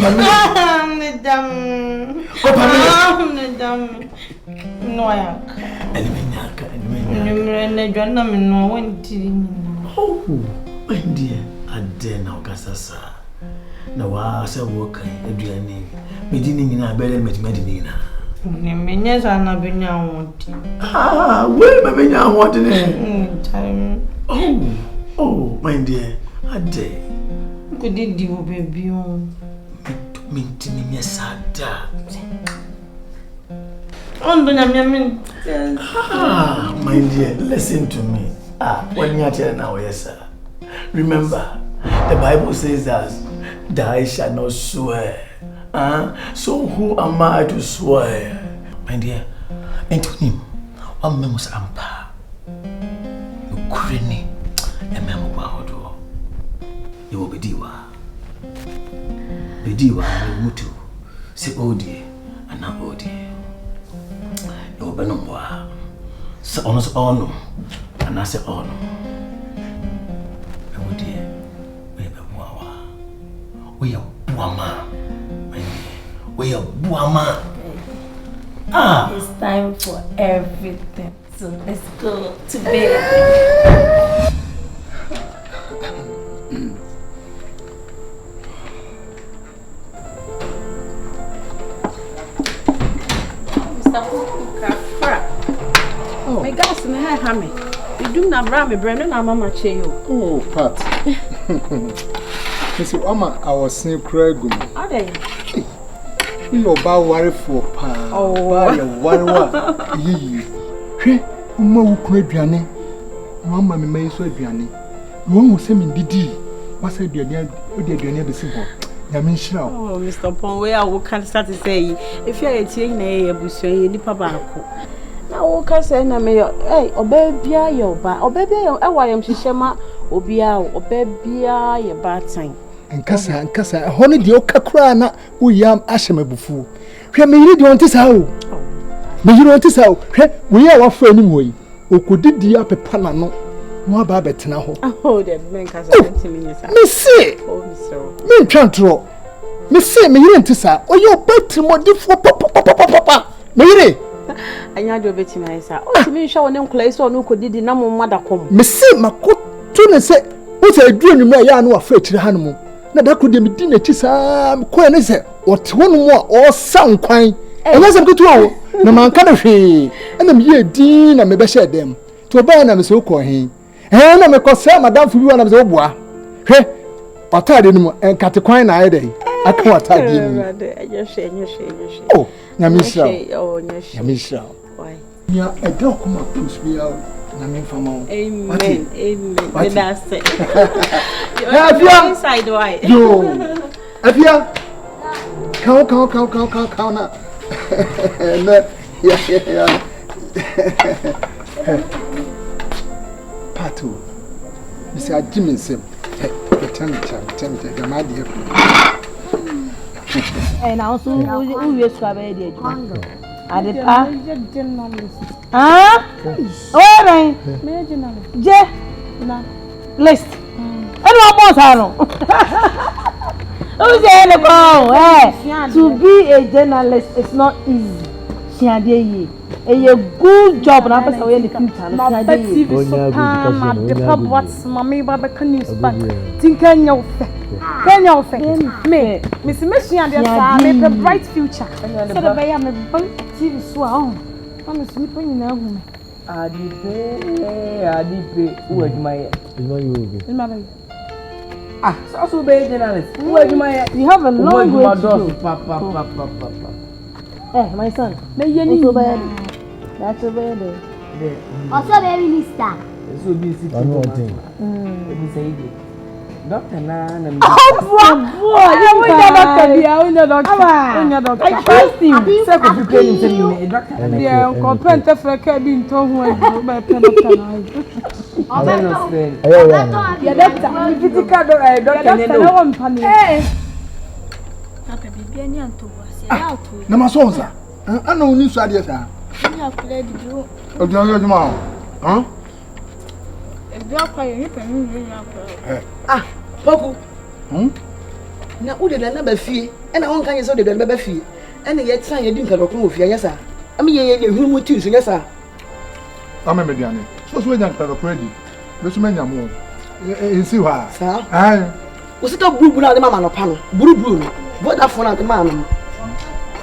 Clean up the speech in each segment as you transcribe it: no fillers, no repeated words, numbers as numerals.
No, I oh, my dear, I dare now, Cassasa. No, I said, walking, Adrian, meeting in a better Medina. Yes, I'm not being wanting. Ah, where am I wanting time? Oh, my dear, I dare. Could it do, baby? Minting, yes, I dare. Ah, my dear, listen to me. When you're here now, yes, sir. Remember, the Bible says that thou shalt not swear. So who am I to swear? My dear, Anthony, one memos ampa. You crinny, a memo wahodo. You will be diwa. Be diwa, mutu. Say odi, and not odi. You will be no more. Say honors honor, and I say honor. We are Buama. We are Buama. It's time for everything. So let's go to bed. Mr. Kafra. Oh, my gosh, my hair hammy. You do not ram me, Brennan, and Mama Chayo. Oh, Pat. Mr. Oma, I was saying, Craig. Are they? You about worry for pa. Oh, what? Ye, Uma Crabiane. Mamma may so biane. One was sending Didi. What's a dear, the simple. Yamin Shroud. Oh, Mr. Ponway, I will can't start to say if you're a teen, a bussy, the papa. Now, say, I may, hey, obey your bar, obey your Shishema, Obia, obey your bad time. And Cassa, honey, the Okacrana, we am Ashamabufu. We may read you on this how. May you want this how? We are off anyway. Who could did the upper panano? More babbit now. Oh, the man has a minutes. Miss say, oh, so. Me can't draw. Miss say, me you sir, or your bet more different papa. Maybe. I know the betting I said, oh, to me, show no place or no could did the number mother come. Miss say, my coat to say, what's a dream you may know afraid to the animal. Now that could be dinner to some coin is it, or one more or some coin. And as I'm good to no man can't fee. And I'm here, Dean, and maybe share them. To a band, I'm so coin. And I'm a concern, Madame, for you and I'm so bois. Hey, but I didn't and cut a coin I day. I can't tell you. Oh, Namisha. Oh, Namisha. Why? Yeah, a dog come up, push me out. Amen. Amen. That's it. You're inside, why? You. Avia. Count. Yeah. Patu. Mr. Jimmy Sim. Tell me, my dear. And also, who is Swabby? I did. All right. List. And almost to be a journalist is not easy. A good job and I'm in the future. Me, Miss Messi and the bright future. So the bay am a TV swan. I'm sleeping in a room. Adipe, who are my so be journalist. Who are my you have a long way to go. My son, may you so bad. That's a bad. Also, baby, Mister. This will be one thing. Let me say it. Doctor Nan and doctor. I trust him. na ode na ba fie e na won kan ye so de ba fie e na ye tran ye di nka dokon ofia yesa am ye hunu mu tin so yesa ama mediane so we nya nka dokon di be so menya mo ensi wa sa ai usita buru na de mama no pa no buru no Vodafone na de mama no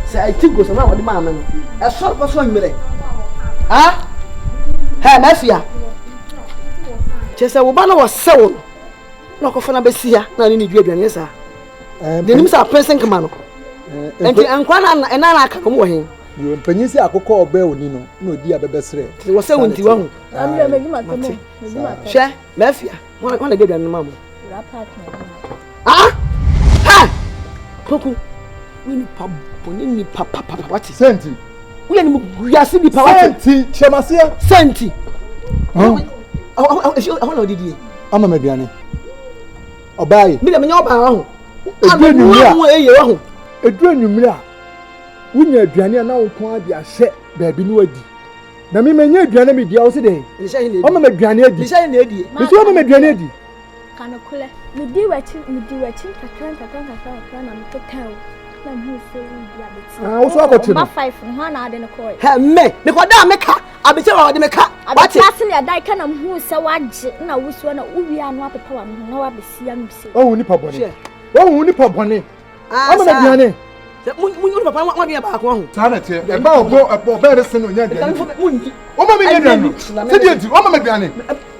say I think go so na de mama no e so pa so nwere ha ha mafia chese wo ba na wo sewo no ko fona be sia na ni dua aduane sa de nim sa person kama no enti ankwa na na aka ko mo hen yo mpanyisi akokọ oba oni no na odi abebesere wo sewo nti wa hu amle medima temo she mafia wona de aduane mama rapat ah ha poku ni papa wati senti we ni guyasi bi pa wati senti chemasia senti oh didi ama mediane obaye mi le menya oba ho edru anwumira wunya aduane na wonko ade ahye baabi no adi na me menya aduane me dia wo se den o ma aduane adi lisha na adi me so ma aduane adi kanokule midi wachi kakran na mtotawo na mhuse ndi abeti wo so akote ma 5 ho na ade ne koy he me ko da meka abeti wa de meka wati ase ne dai kana mhuse waje na wuso na uwi anu apepa wa no na wabesia no bise o hu ni pa bone ama aduane mun papa wa de ba ko ho sana tie e ba obo be se no nya aduane o ma me nya aduane se die nti o ma me aduane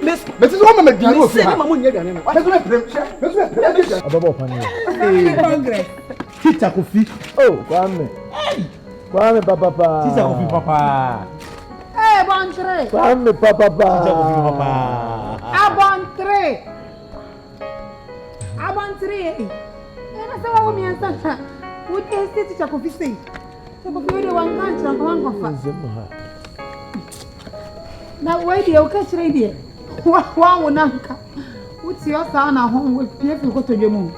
me se o ma me aduane o fi ha ma mun nya aduane no me so me prem ababa opani Congress. Tita Kofi. Oh, Kwame papa. Tita Kofi papa. Eh, bon tre. Kwame papa. Tita Kofi papa. Abon tre. Ena sawa wo miansa. Wote esti Tita Kofi sei. Sebo fiore wangantra kwa wangofa. Na wadi ya ukachire die. Wa wonanka. Uti yo sana ho we pie fi ko toje mu.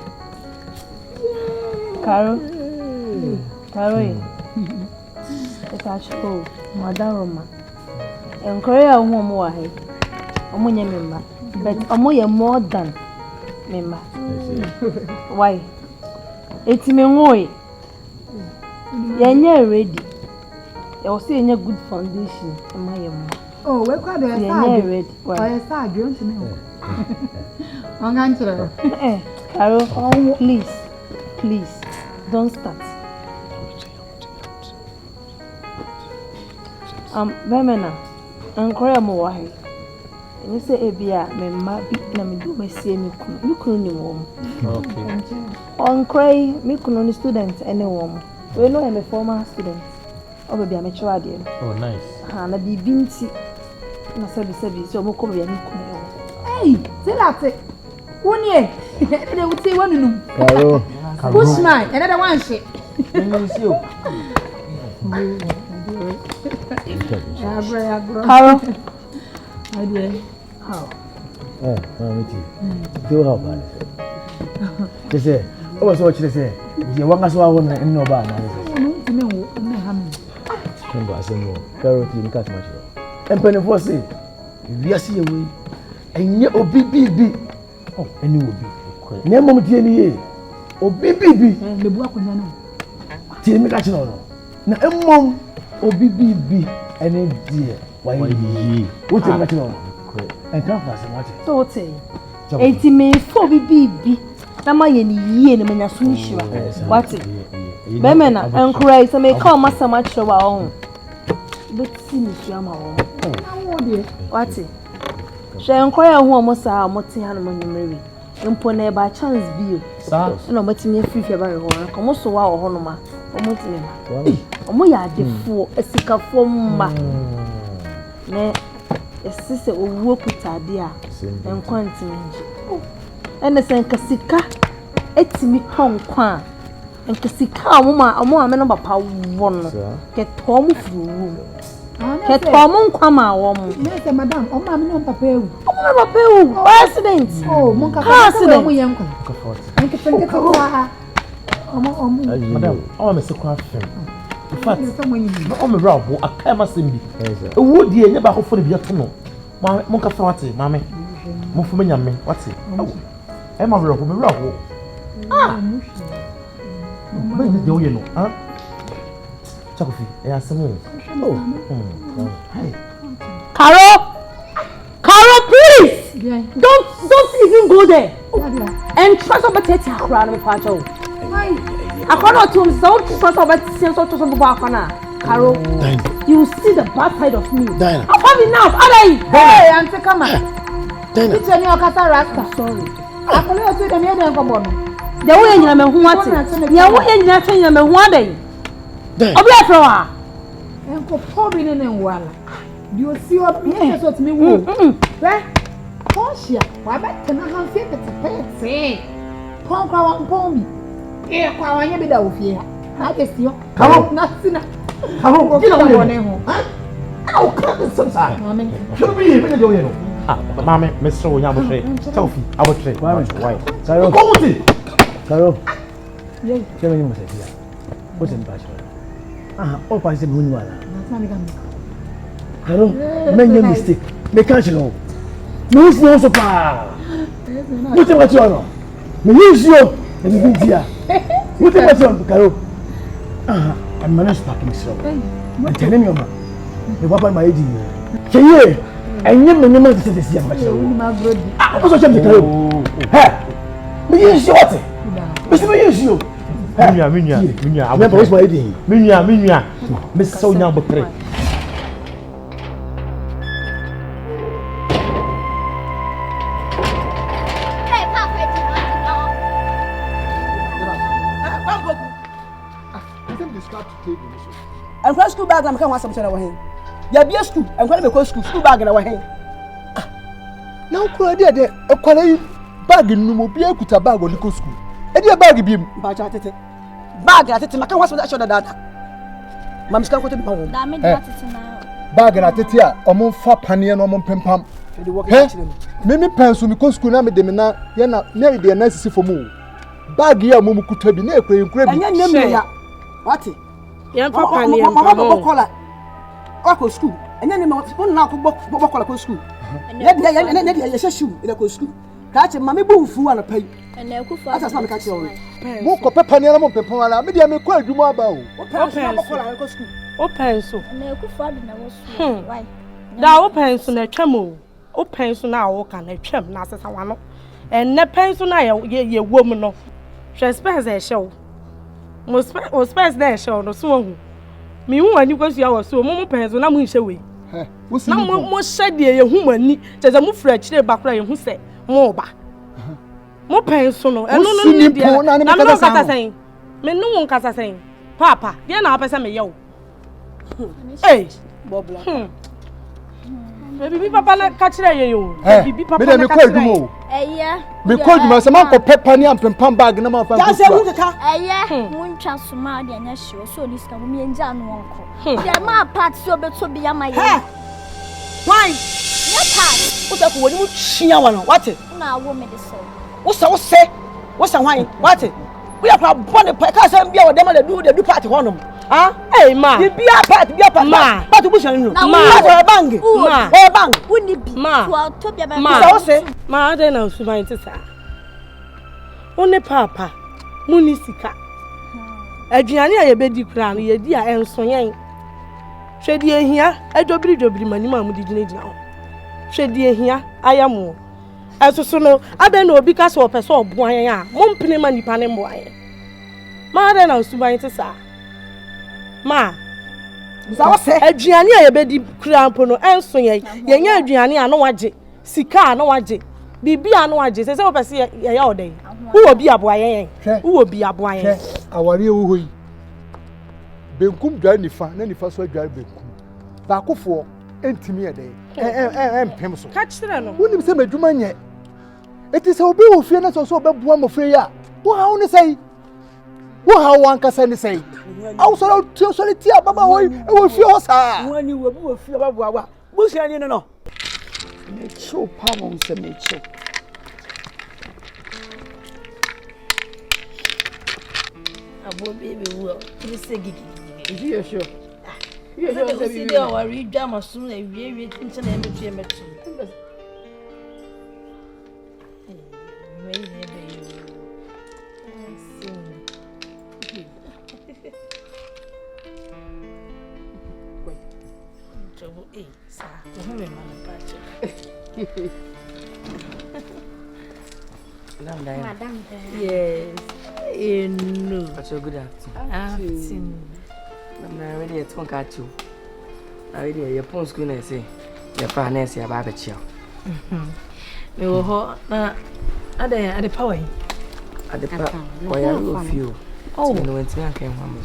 Caro, it's actually Madam Roma. And Korea home wahe. Omunya member, but omoye more than member. Why? It's me ngoi. Yenye ready. You see yenye good foundation. Omoye mo. Oh, we kwa do ya yenye ready. Oh, ya sa do nti me. Wanganchira. Caro, please, don't start. Bemena, Korea mo wahe. And you say ebia me ma bi na me do mesie me kunu ni wom. Okay. Korea me kunu ni student ene wom. We know I'm a former student. Obi am chwa de. Oh nice. Ha na bi binti na sabi so mo ko bi am kunu. Hey, say that. Unye. They would say one no. Karo. Bushman, another one shit. Karo. How? Do how bad. They say, oh, what's what you say? You want us to have one in no bar. Karo, you can't much. And Penny for say, we are seeing away. And yet, oh, BB. Oh, and you will be. Name of the Obibibi le bua konya no ti mi ka chi no na emmom obibibi ene die wa yi wo ti mi ka chi no en kan fa se mo ti so te enti me fo bibibi na ma ye ni yie ne manya so nhira what be me na enkura se me ka o masama chiro wa o but si ni su ama wo na wo de what she enkura hu o mo sa mo ti ha no nyumrewi mpo na ba chance bio sa na mo ti me free ba ho na komo so wa ho no ma o mo ti me ma o mo ya defo esikafo mma ne esise owo kutade a enkwanti nje ene sen kasika etimi tonkwa enkasika o mo ame no papa wo no ke to mo furu ke to mo nkwa ma wo mo me say madam o ma me no papa ewu o mo papa ewu accident oh mon ka accident mo yen ko enke tenge to wa o mo madam o me se kwa fem in fact so mo yin o me bra bo akai masembi ewu die nya ba ko fo de bi ato no mon ka fa wate mame mo fu me nyame wate e ma bra ko me bra ko When did you know? Huh? Chocofi, I asked him. Oh, hey. Carol, please! Yeah. Don't even go there. And trust about it, Carol. I cannot tell you, don't trust about Carol, you see the bad side of me. Diana. I've had enough. Hey, Auntie, come on. Diana. It's a Kasa Rasta. Sorry. I cannot say the name of the way you are wanting. You are waiting to you are wanting. I'll be a flower. And for probably in a while. You see what yes, what me woo. Portia, why back can I have faith to pay? Say, Ponka me. Yeah, I am without fear. I guess you come up, nothing. How come your name? How come sometimes? Should be even do you know? Mammy, Mr. Yamashi, Sophie, I would say, why? Carol, Carol, tell me what it is. What's in passion? All passion when you are. Carol, make no mistake, make a show. No, it's not so far. What about you? Me use you, and you be here. What about you, Carol? I'm managed back myself. I'm telling you, man. The papa my age. Can you? I never to say this young man. What's your name? Hey, me use you what? Mister, me use you. Minya. I'm not my age. Minya. Miss so young but pray. And from school bag, I'm coming something over here. You be a school, I'm going to go school bag in our hand. Now, could I get a quality bag in Numobia Kuta bag on the school? And your bag beam. Bag at it. Bag at it, my can was that shoulder that. Mam's going to be home. Bag and at it, or more fat panny and more pempam. Mimi pants will go school now with them now. You're not nearly the necessary for move. Bag here, Mumu could be near Crane. What? Yeah, Papa, Mama, Go school, and then one now go school. Yes, shoe in a school. Catch a mammy boo fool and a pay. And now, that's not catch your Moco Pepania Pepona, maybe I may quite do more about. Open so. Now open so na chamo. Open so na wo kan na twam na sesa wano. And na pen so na ye wom no. Transparency e show. Mo space na e show no so hu. Me hu ani kwasu awo so mo pen so na mo nhye we. Na mo hyade ye hu mani. Teze mo fra kire ba kra ye hu se mo ba. Mo pen so no. Eno no ni dia. Na me no kasa sen. Me no won kasa sen. Papa, dia na apesa me ye wo. Hey, Bobla. Baby papa na kachira ye yo. Baby papa na kachira ye. Me called you some uncle Pepani and Pempam bag na ma fa. Ya se mu kaka. Mun twa soma de anya hye so dis ka mu enja no onko. Ya ma part so beto bi ya ma ye. Why? Ya part. What up when you chia one? What? Na wo me de so. What's why? What? We are born a pass and be our demo do party honum. Ah, hey ma. Be a part. Ma. But we shall know. Ma, bang. Ma, bang. Wouldn't be ma. To be ma. Say, ma dey na suban ti sa. One papa, muni sika. Aduane a ye bedi kura no ye di a enso yen. Hwedi ehia, adobiri mani ma mu digina ho. Hwedi ehia ayamo. Asoso no abe na obi ka so opese obo ayen a, mo mpene ma nipa ne mbo ayen. Ma dey na suban ti sa. Ma Zawo se aduane a ye bedi kura mpo no enso yen. Ye nya aduane a no waje, sika a no waje. Bibi a no waje, se opese ye ya oden. Wo bi abo ayen. Wo bi abo ayen. Awari wo hoyi. Benkum dware nifa, na nifa so dware benkum. Ba akofo entimi ye dey. Empem so. Ka kire no. Wonim se madwuma nye. Eti se obi wo fie na so obeboa mofre ya. Wo ha wo ne sei. Wo ha wo ankasa ne sei. Aw so le tia baba wo wo fie ho sa. Wo ani wo fie baba wa. Bo sia ni no. Me cho pa mo se me cho. Abo baby wo. Ni se gigi. You sure? You know see there or read drama soon and we tinchen and me metu. Hey, sir, who me Madam. Yes. No. What's your good afternoon? Afternoon. I'm already at one car too. I already your phone school and say your finance your barbecue. Me wo ho na ade power. Ade power. Why are you few? Oh, no one to can one.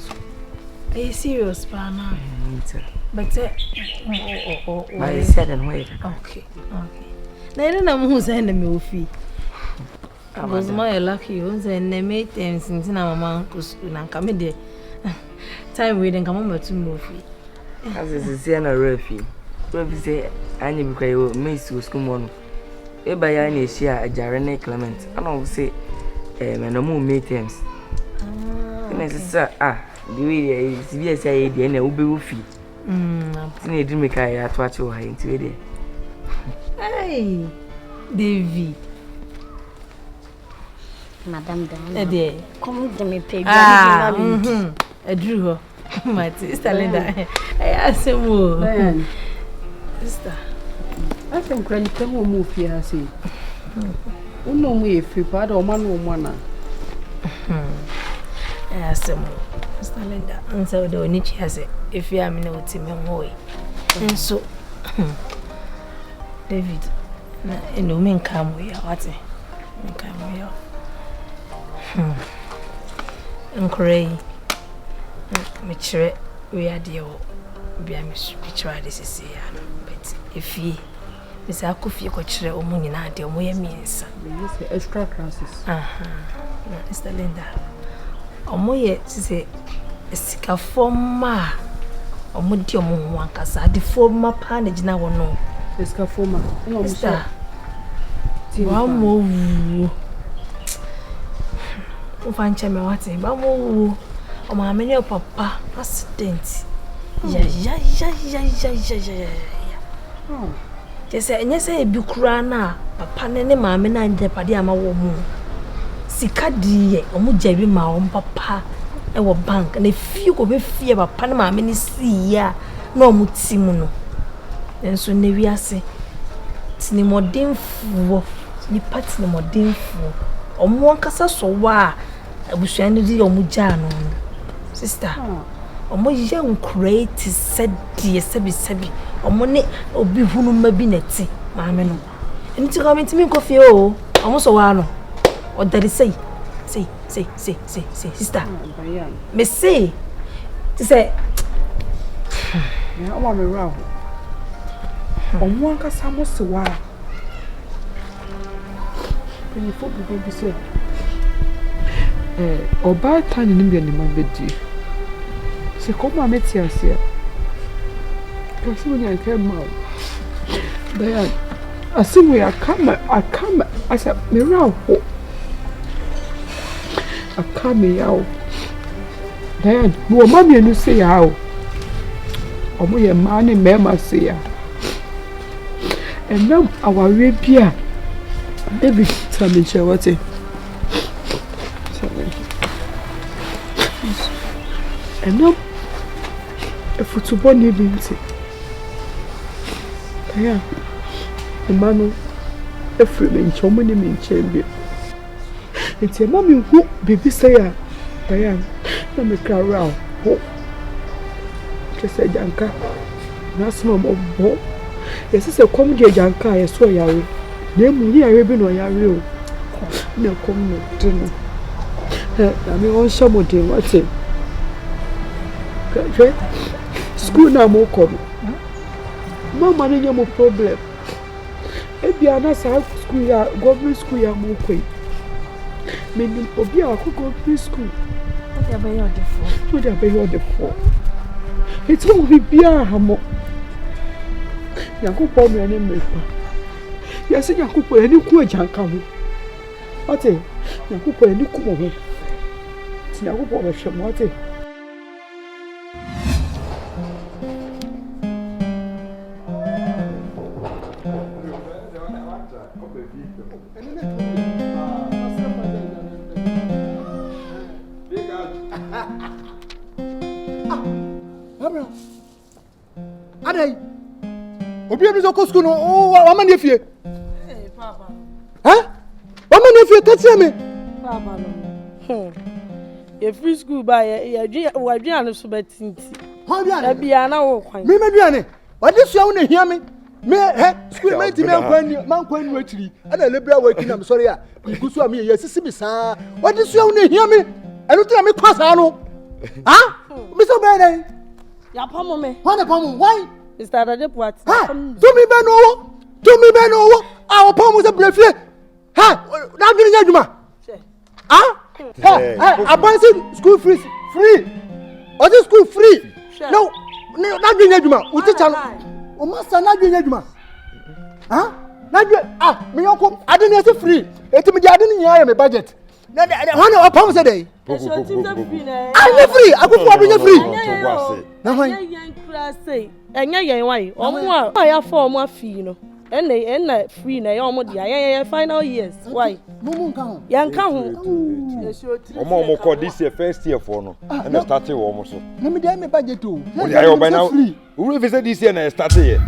Are you serious, Pana? But I said and wait. Okay. Na ina na mu say na me ofi. I was my lucky you say na me tem since na mama kusu na nka me de time we den come on to me ofi. As is say na refi. Refi say anyi bi kwa yo me school mo. E ba ya na ehia ajare na Clement. Ana say me no mu meetings. Ina say the way is be say dey na ube ofi. Tina edri me kai ato ache o ha nti we dey. Hey, Davy. Madam Ede. Come to me pay. Edru ho. My sister Linda. Asemo. Sister. I think when you move here, say, no way if you pad or man or mana. Asemo. Sister Linda. And so the only has it if you are me no team away. And so David, no men come we are what? Men come we are. Nkray. Me we are dear. Be a picture this is here. But if ye Miss Akufi coachere or money na dear moya means extra classes. Mr. Linda. Or moye say a sika forma or mudio one casa, the former panage now or no. Esca forma. No, Mr. One more. Find Chama what in Bamu or my many papa accident. Yeah. Just say, yes, a bukrana, papa, and mamma, and the padiama woman. Sika dear, or mujabi my own papa, and what bank, and if you go be fear about Panama, many see ya, no mutimuno. And so never say, Tinny more dimful, ni pats no more dimful, or more cassa so wa. I wish I knew your mujano, sister. Or more young create said dear Sebi, or money or be who may be netty, mamma. And to come into me coffee, almost a while. Or that is say, sister. Me say, to say, I want me round. On one cast, I must wa. When you folk will be said. Or by time in India, my bed. Say, come on, let's here. Because when I came out, Diane, I see we are come, I said, me round. I come out. Diane, no mammy, and you say how. Or my money, mamma say. And now our rapier, baby, tell me, Charlotte. And now, a football needing it. Yeah, the man of Freeman, Chomany in chamber. It's a mommy who baby say, Diane, let me cry round. Just say, Janka, that's no more. Yes, it's a comedy Janka, I swear, Yari. Name me, I have been on Yari. No, come no dinner. I mean, on somebody, what's it? School now more come. Mama, no more problem. If you are not school, government school, you are more quick. Meaning, of you are government school. what have I ordered for? What have I ordered for? It's going to be a hammer. You go for me and make. Yes, you go for any coach and come. What you go for any coach. You go for a shamote. Obi ebi so ko school no wa ma ne fie. Eh papa. Wa ma ne fie ka tie me. Papa no. Ye free school ba ye dua no so betinti. Ho dua ne. Bia na wo kwan. Me dua ne. Wa de sua wo na hia me. Me school mate me man kwan nu atiri. Ana lebra wa kina me sorry a. Ikusu a me ye sisi bi saa. Wa de sua wo na hia me. Eno tira me kwa saa no. Me so be dey. Ya pamo me. Why na pamo? Why? Mr. TYPEWRITER. To me be no wo. Ah, pamo se brefie. Na dwene nya dwuma. Abansi school free. Or this school free. No, na dwene nya dwuma. O teacher no. O master na dwene nya dwuma. Na dwene me yonko ade na se free. Eti me di ade ni nya me budget. Na wana pamo se dey. I'm free. Akufu adu free. Na hwan? Yan kura say. Enya yan why? Omo a ya for omo afi no. Ena free na ya omo dia. Ya final years. Why? Mumu nka ho. Ya nka ho. Omo ko this year first year for no. And start omo so. Na me dey me budget o. O ya by now. We visit this year na start here.